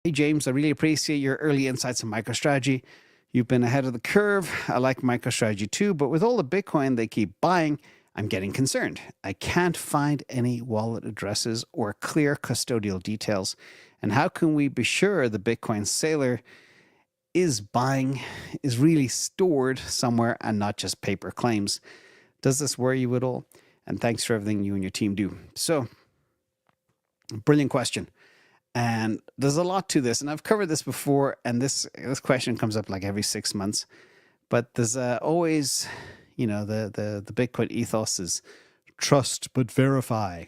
Hey, James, I really appreciate your early insights on MicroStrategy. You've been ahead of the curve. I like MicroStrategy too, but with all the Bitcoin they keep buying, I'm getting concerned. I can't find any wallet addresses or clear custodial details. And how can we be sure the Bitcoin sailor is really stored somewhere and not just paper claims? Does this worry you at all? And thanks for everything you and your team do. So, brilliant question. And there's a lot to this, and I've covered this before, and this question comes up like every 6 months. But there's always, the Bitcoin ethos is trust but verify.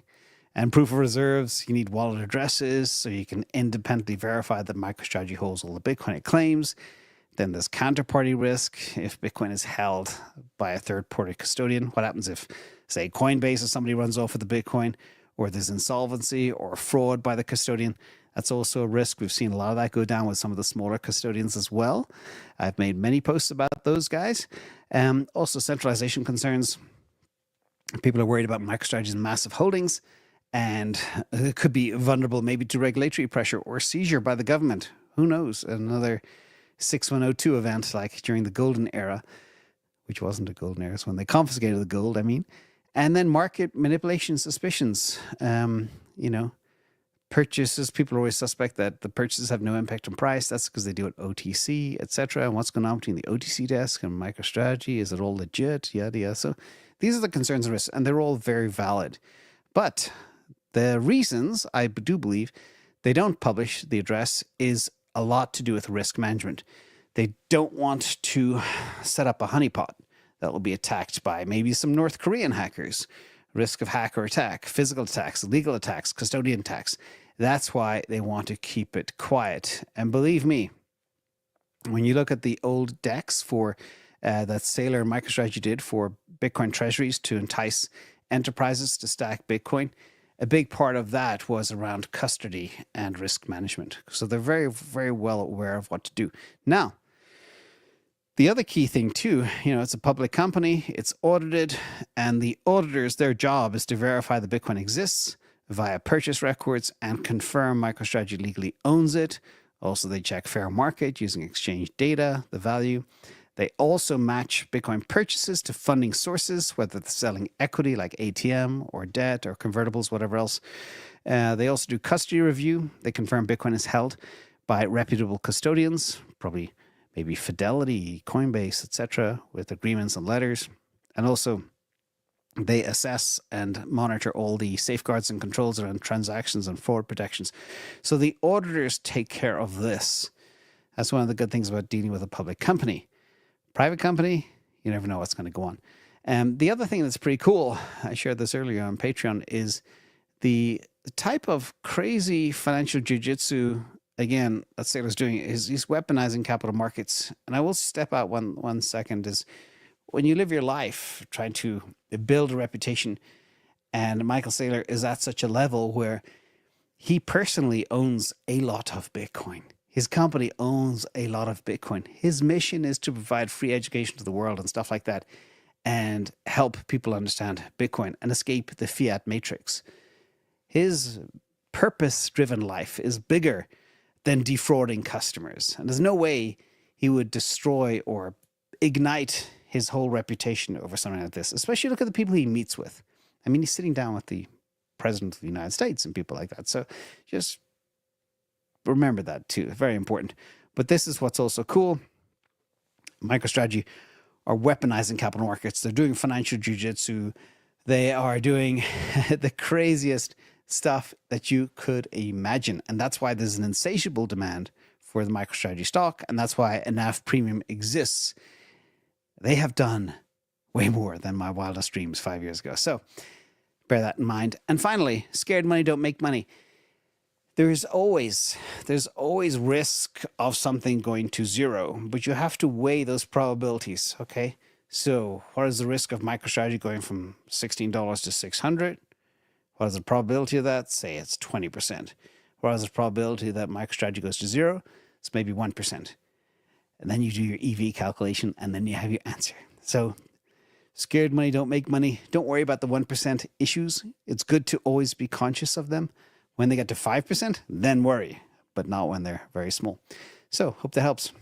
And proof of reserves, you need wallet addresses so you can independently verify that MicroStrategy holds all the Bitcoin it claims. Then there's counterparty risk. If Bitcoin is held by a third-party custodian, what happens if, say, Coinbase or somebody runs off with the Bitcoin, or there's insolvency or fraud by the custodian? That's also a risk. We've seen a lot of that go down with some of the smaller custodians as well. I've made many posts about those guys. Also, centralization concerns. People are worried about MicroStrategy's massive holdings, and it could be vulnerable maybe to regulatory pressure or seizure by the government. Who knows? Another 6102 event like during the golden era, which wasn't a golden era, it's when they confiscated the gold, And then market manipulation suspicions. Purchases, people always suspect that the purchases have no impact on price. That's because they do it OTC, etc. And what's going on between the OTC desk and MicroStrategy? Is it all legit? Yada, yada. So these are the concerns and risks, and they're all very valid. But the reasons, I do believe, they don't publish the address is a lot to do with risk management. They don't want to set up a honeypot that will be attacked by maybe some North Korean hackers. Risk of hacker attack, physical attacks, legal attacks, custodian attacks. That's why they want to keep it quiet. And believe me, when you look at the old decks for that Sailor MicroStrategy did for Bitcoin treasuries to entice enterprises to stack Bitcoin, a big part of that was around custody and risk management. So they're very, very well aware of what to do. Now, the other key thing too, it's a public company, it's audited, and the auditors, their job is to verify that Bitcoin exists via purchase records and confirm MicroStrategy legally owns it. Also, they check fair market using exchange data, the value. They also match Bitcoin purchases to funding sources, whether they're selling equity like ATM or debt or convertibles, whatever else. They also do custody review. They confirm Bitcoin is held by reputable custodians, probably maybe Fidelity, Coinbase, etc., with agreements and letters. And also, they assess and monitor all the safeguards and controls around transactions and fraud protections. So the auditors take care of this. That's one of the good things about dealing with a public company. Private company, you never know what's going to go on. The other thing that's pretty cool, I shared this earlier on Patreon, is the type of crazy financial jiu-jitsu, again, that Sailor's doing, is he's weaponizing capital markets. And I will step out one second, is when you live your life trying to build a reputation, and Michael Saylor is at such a level where he personally owns a lot of Bitcoin. His company owns a lot of Bitcoin. His mission is to provide free education to the world and stuff like that, and help people understand Bitcoin and escape the fiat matrix. His purpose-driven life is bigger than defrauding customers. And there's no way he would destroy or ignite his whole reputation over something like this, especially look at the people he meets with. He's sitting down with the President of the United States and people like that. So just remember that too. Very important. But this is what's also cool. MicroStrategy are weaponizing capital markets. They're doing financial jiu-jitsu. They are doing the craziest stuff that you could imagine. And that's why there's an insatiable demand for the MicroStrategy stock. And that's why a NAV premium exists. They have done way more than my wildest dreams 5 years ago. So bear that in mind. And finally, scared money don't make money. There's always risk of something going to zero, but you have to weigh those probabilities, okay? So what is the risk of MicroStrategy going from $16 to $600? What is the probability of that? Say it's 20%. What is the probability that MicroStrategy goes to zero? It's maybe 1%. And then you do your EV calculation, and then you have your answer. So scared money don't make money. Don't worry about the 1% issues. It's good to always be conscious of them. When they get to 5%, then worry. but not when they're very small. So hope that helps.